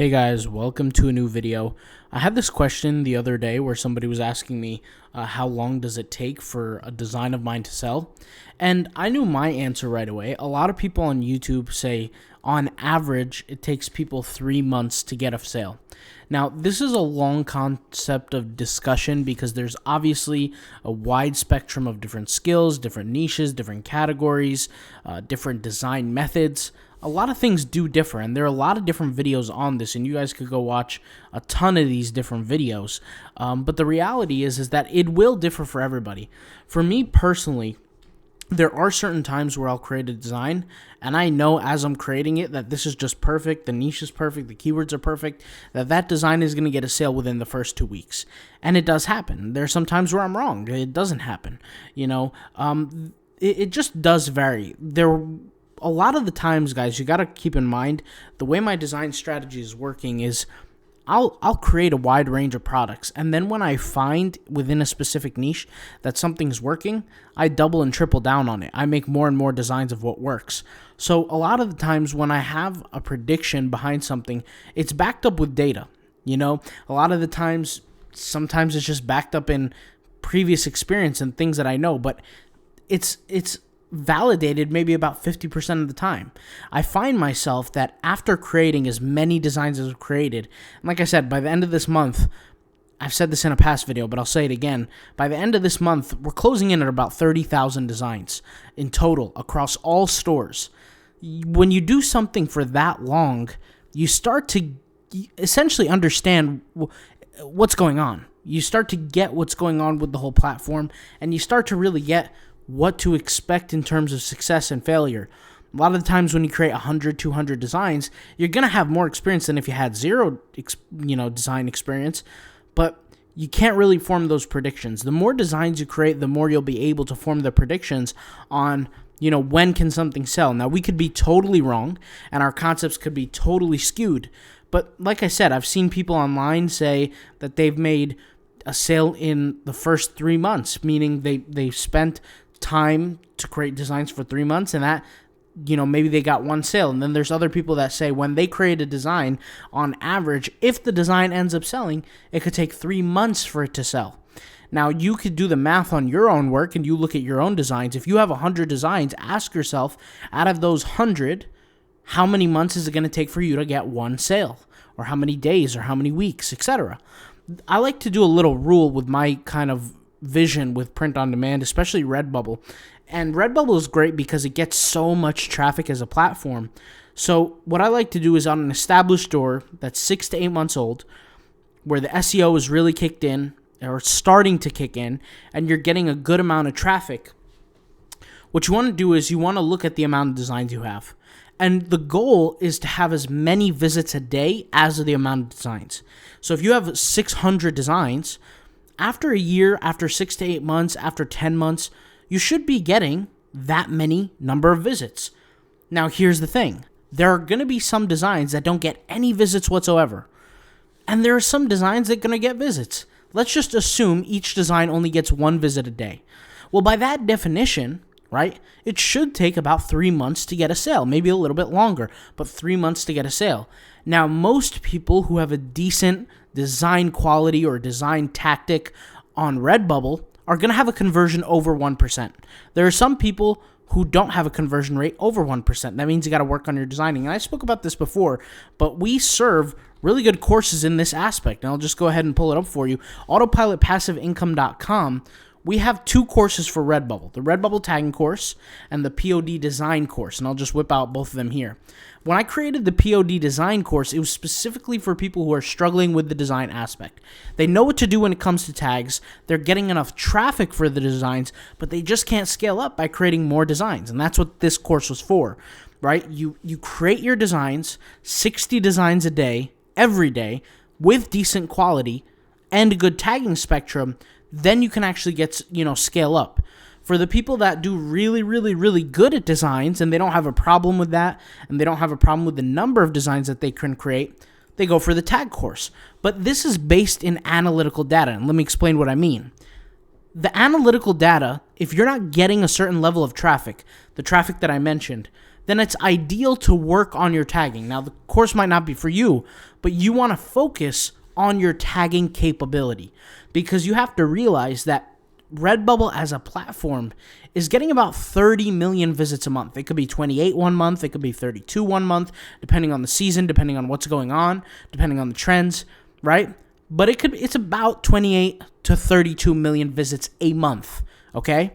Hey guys, welcome to a new video. I had this question the other day where somebody was asking me how long does it take for a design of mine to sell? And I knew my answer right away. A lot of people on YouTube say on average it takes people 3 months to get a sale. Now, this is a long concept of discussion because there's obviously a wide spectrum of different skills, different niches, different categories, different design methods. A lot of things do differ, and there are a lot of different videos on this, and you guys could go watch a ton of these different videos. But the reality is that it will differ for everybody. For me personally, there are certain times where I'll create a design, and I know as I'm creating it that this is just perfect, the niche is perfect, the keywords are perfect, that design is going to get a sale within the first 2 weeks. And it does happen. There are some times where I'm wrong. It doesn't happen. It just does vary. A lot of the times, guys, you got to keep in mind the way my design strategy is working is I'll create a wide range of products, and then when I find within a specific niche that something's working, I double and triple down on it. I make more and more designs of what works. So a lot of the times when I have a prediction behind something, it's backed up with data. A lot of the times, sometimes it's just backed up in previous experience and things that I know, but it's validated maybe about 50% of the time. I find myself that after creating as many designs as I've created, and like I said, by the end of this month, I've said this in a past video, but I'll say it again, by the end of this month, we're closing in at about 30,000 designs in total across all stores. When you do something for that long, you start to essentially understand what's going on. You start to get what's going on with the whole platform, and you start to really get what to expect in terms of success and failure. A lot of the times when you create 100, 200 designs, you're going to have more experience than if you had zero, design experience, but you can't really form those predictions. The more designs you create, the more you'll be able to form the predictions on, when can something sell. Now, we could be totally wrong, and our concepts could be totally skewed, but like I said, I've seen people online say that they've made a sale in the first 3 months, meaning they spent time to create designs for 3 months, and that maybe they got one sale. And then there's other people that say when they create a design, on average, if the design ends up selling, it could take 3 months for it to sell. Now, you could do the math on your own work and you look at your own designs. If you have 100 designs, ask yourself, out of those 100, how many months is it going to take for you to get one sale, or how many days, or how many weeks, etc. I like to do a little rule with my kind of vision with print on demand, especially Redbubble. And Redbubble is great because it gets so much traffic as a platform. So what I like to do is on an established store that's 6 to 8 months old, where the SEO is really kicked in or starting to kick in, and you're getting a good amount of traffic, what you want to do is you want to look at the amount of designs you have. And the goal is to have as many visits a day as the amount of designs. So if you have 600 designs, after a year, after 6 to 8 months, after 10 months, you should be getting that many number of visits. Now, here's the thing. There are going to be some designs that don't get any visits whatsoever. And there are some designs that are going to get visits. Let's just assume each design only gets one visit a day. Well, by that definition, right, it should take about 3 months to get a sale, maybe a little bit longer, but 3 months to get a sale. Now, most people who have a decent design quality or design tactic on Redbubble are going to have a conversion over 1%. There are some people who don't have a conversion rate over 1%. That means you got to work on your designing. And I spoke about this before, but we serve really good courses in this aspect. And I'll just go ahead and pull it up for you. Autopilotpassiveincome.com. We have 2 courses for Redbubble, the Redbubble tagging course and the POD design course, and I'll just whip out both of them here. When I created the POD design course, it was specifically for people who are struggling with the design aspect. They know what to do when it comes to tags, they're getting enough traffic for the designs, but they just can't scale up by creating more designs, and that's what this course was for, right? You create your designs, 60 designs a day, every day, with decent quality and a good tagging spectrum. Then you can actually get, scale up. For the people that do really, really, really good at designs and they don't have a problem with that, and they don't have a problem with the number of designs that they can create, they go for the tag course. But this is based in analytical data, and let me explain what I mean. The analytical data, if you're not getting a certain level of traffic, the traffic that I mentioned, then it's ideal to work on your tagging. Now, the course might not be for you, but you want to focus on your tagging capability, because you have to realize that Redbubble as a platform is getting about 30 million visits a month. It could be 28 one month, it could be 32 one month, depending on the season, depending on what's going on, depending on the trends, right? But it's about 28 to 32 million visits a month, okay?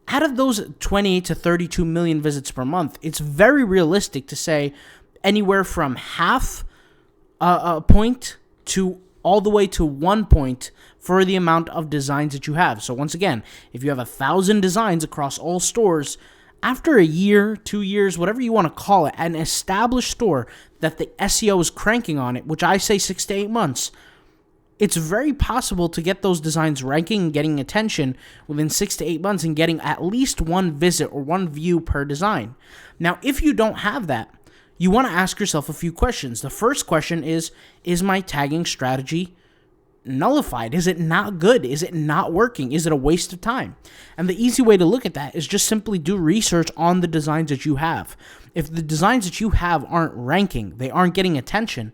Out of those 28 to 32 million visits per month, it's very realistic to say anywhere from half a point to all the way to 1 point for the amount of designs that you have. So once again, if you have 1,000 designs across all stores, after a year, 2 years, whatever you want to call it, an established store that the SEO is cranking on it, which I say 6 to 8 months, it's very possible to get those designs ranking and getting attention within 6 to 8 months and getting at least one visit or one view per design. Now, if you don't have that, you want to ask yourself a few questions. The first question is my tagging strategy nullified? Is it not good? Is it not working? Is it a waste of time? And the easy way to look at that is just simply do research on the designs that you have. If the designs that you have aren't ranking, they aren't getting attention,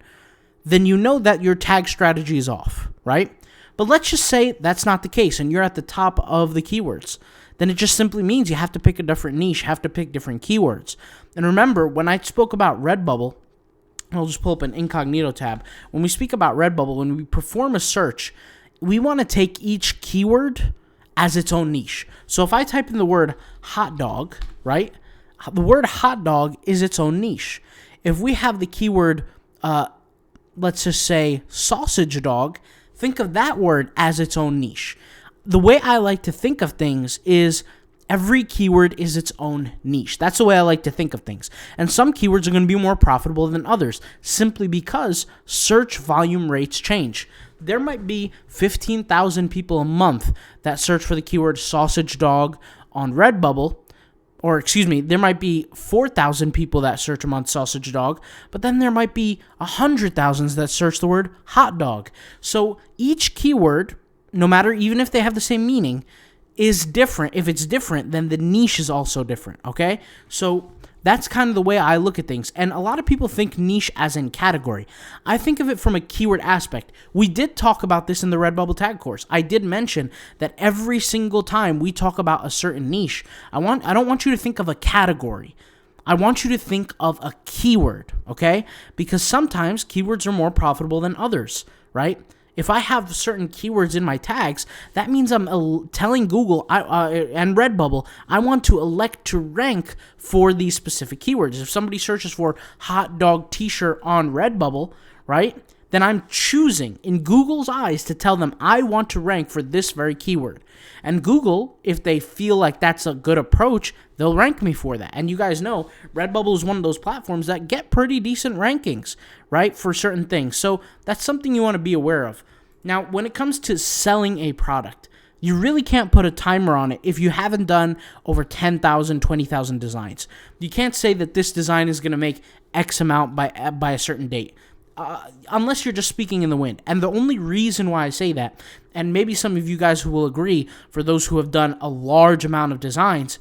then you know that your tag strategy is off, right? But let's just say that's not the case and you're at the top of the keywords. Then it just simply means you have to pick a different niche, have to pick different keywords. And remember, when I spoke about Redbubble, I'll just pull up an incognito tab. When we speak about Redbubble, when we perform a search, we want to take each keyword as its own niche. So if I type in the word hot dog, right? The word hot dog is its own niche. If we have the keyword, let's just say sausage dog, think of that word as its own niche. The way I like to think of things is every keyword is its own niche. That's the way I like to think of things. And some keywords are going to be more profitable than others simply because search volume rates change. There might be 15,000 people a month that search for the keyword sausage dog on Redbubble, or excuse me, there might be 4,000 people that search a month sausage dog, but then there might be 100,000 that search the word hot dog. So each keyword, no matter, even if they have the same meaning, is different. If it's different, then the niche is also different, okay? So that's kind of the way I look at things. And a lot of people think niche as in category. I think of it from a keyword aspect. We did talk about this in the Redbubble tag course. I did mention that every single time we talk about a certain niche, I don't want you to think of a category. I want you to think of a keyword, okay? Because sometimes keywords are more profitable than others, right? If I have certain keywords in my tags, that means I'm telling Google and Redbubble, I want to elect to rank for these specific keywords. If somebody searches for hot dog t-shirt on Redbubble, right, then I'm choosing in Google's eyes to tell them I want to rank for this very keyword. And Google, if they feel like that's a good approach, they'll rank me for that. And you guys know Redbubble is one of those platforms that get pretty decent rankings, right, for certain things. So that's something you want to be aware of. Now, when it comes to selling a product, you really can't put a timer on it if you haven't done over 10,000, 20,000 designs. You can't say that this design is going to make X amount by a certain date. Unless you're just speaking in the wind. And the only reason why I say that, and maybe some of you guys who will agree, for those who have done a large amount of designs,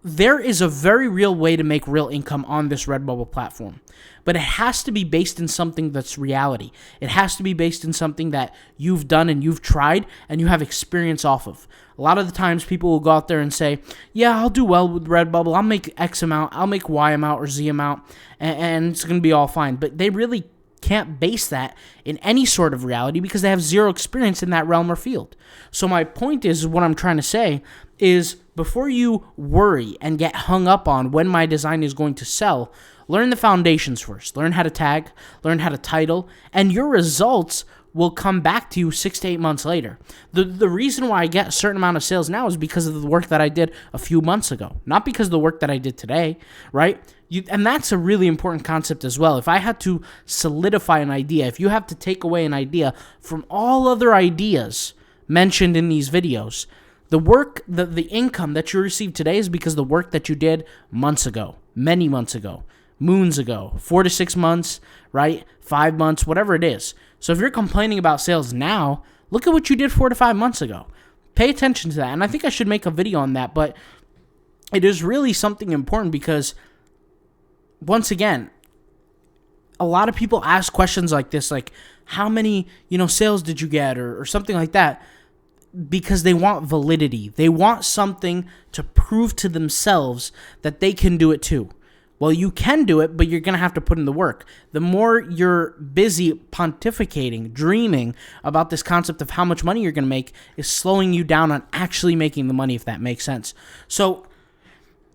there is a very real way to make real income on this Redbubble platform. But it has to be based in something that's reality. It has to be based in something that you've done and you've tried and you have experience off of. A lot of the times people will go out there and say, yeah, I'll do well with Redbubble. I'll make X amount, I'll make Y amount or Z amount, and it's going to be all fine. But they really can't base that in any sort of reality because they have zero experience in that realm or field. So my point is, what I'm trying to say is, before you worry and get hung up on when my design is going to sell, learn the foundations first. Learn how to tag, learn how to title, and your results will come back to you 6 to 8 months later. The reason why I get a certain amount of sales now is because of the work that I did a few months ago, not because of the work that I did today, right? And that's a really important concept as well. If I had to solidify an idea, if you have to take away an idea from all other ideas mentioned in these videos, the work, the income that you receive today is because of the work that you did months ago, many months ago, moons ago, 4 to 6 months, right? 5 months, whatever it is. So if you're complaining about sales now, look at what you did 4 to 5 months ago. Pay attention to that. And I think I should make a video on that, but it is really something important because, once again, a lot of people ask questions like this, like, how many, sales did you get, or something like that, because they want validity. They want something to prove to themselves that they can do it too. Well, you can do it, but you're going to have to put in the work. The more you're busy pontificating, dreaming about this concept of how much money you're going to make is slowing you down on actually making the money, if that makes sense. So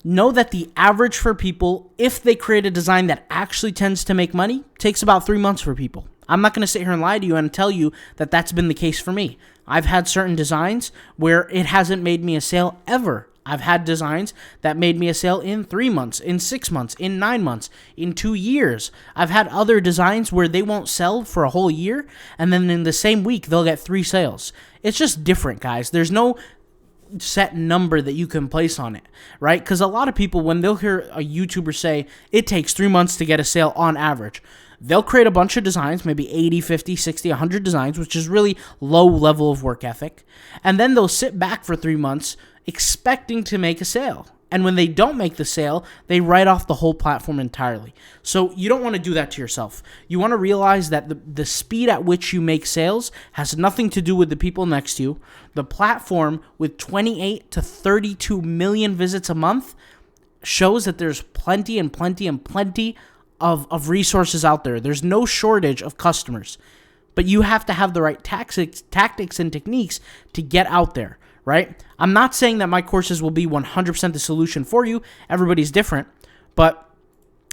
know that the average for people, if they create a design that actually tends to make money, takes about 3 months for people. I'm not going to sit here and lie to you and tell you that that's been the case for me. I've had certain designs where it hasn't made me a sale ever. I've had designs that made me a sale in 3 months, in 6 months, in 9 months, in 2 years. I've had other designs where they won't sell for a whole year, and then in the same week, they'll get 3 sales. It's just different, guys. There's no set number that you can place on it, right? Because a lot of people, when they'll hear a YouTuber say it takes 3 months to get a sale on average, they'll create a bunch of designs, maybe 80, 50, 60, 100 designs, which is really low level of work ethic. And then they'll sit back for 3 months expecting to make a sale. And when they don't make the sale, they write off the whole platform entirely. So you don't want to do that to yourself. You want to realize that the speed at which you make sales has nothing to do with the people next to you. The platform with 28 to 32 million visits a month shows that there's plenty and plenty and plenty of resources out there. There's no shortage of customers. But you have to have the right tactics and techniques to get out there, right? I'm not saying that my courses will be 100% the solution for you. Everybody's different. But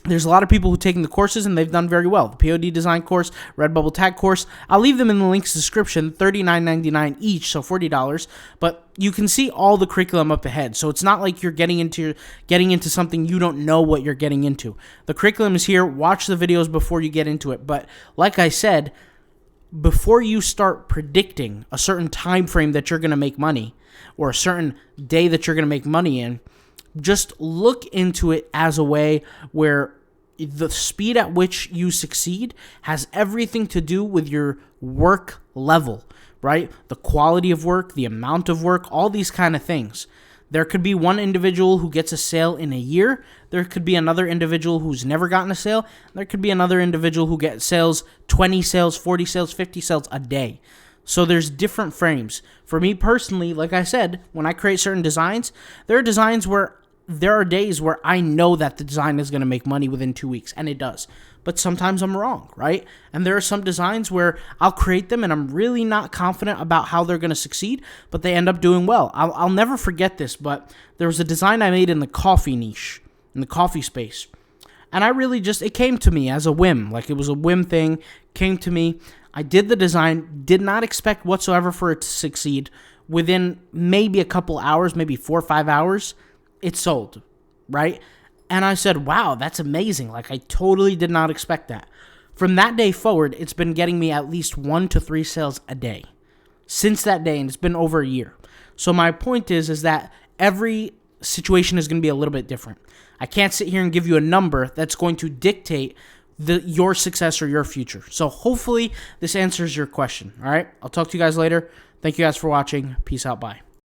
there's a lot of people who are taking the courses and they've done very well. The POD design course, Redbubble tag course. I'll leave them in the links description, $39.99 each, so $40. But you can see all the curriculum up ahead. So it's not like you're getting into something you don't know what you're getting into. The curriculum is here. Watch the videos before you get into it. But like I said, before you start predicting a certain time frame that you're going to make money or a certain day that you're going to make money in, just look into it as a way where the speed at which you succeed has everything to do with your work level, right? The quality of work, the amount of work, all these kind of things. There could be one individual who gets a sale in a year. There could be another individual who's never gotten a sale. There could be another individual who gets sales, 20 sales, 40 sales, 50 sales a day. So there's different frames. For me personally, like I said, when I create certain designs, there are designs where there are days where I know that the design is going to make money within 2 weeks, and it does. But sometimes I'm wrong, right? And there are some designs where I'll create them and I'm really not confident about how they're going to succeed, but they end up doing well. I'll never forget this, but there was a design I made in the coffee niche, in the coffee space. And I really it came to me as a whim. Like, it was a whim thing, came to me. I did the design, did not expect whatsoever for it to succeed. Within maybe a couple hours, maybe 4 or 5 hours, it sold, right? And I said, wow, that's amazing. Like, I totally did not expect that. From that day forward, it's been getting me at least 1 to 3 sales a day since that day, and it's been over a year. So my point is that every situation is going to be a little bit different. I can't sit here and give you a number that's going to dictate your success or your future. So hopefully this answers your question, all right? I'll talk to you guys later. Thank you guys for watching. Peace out. Bye.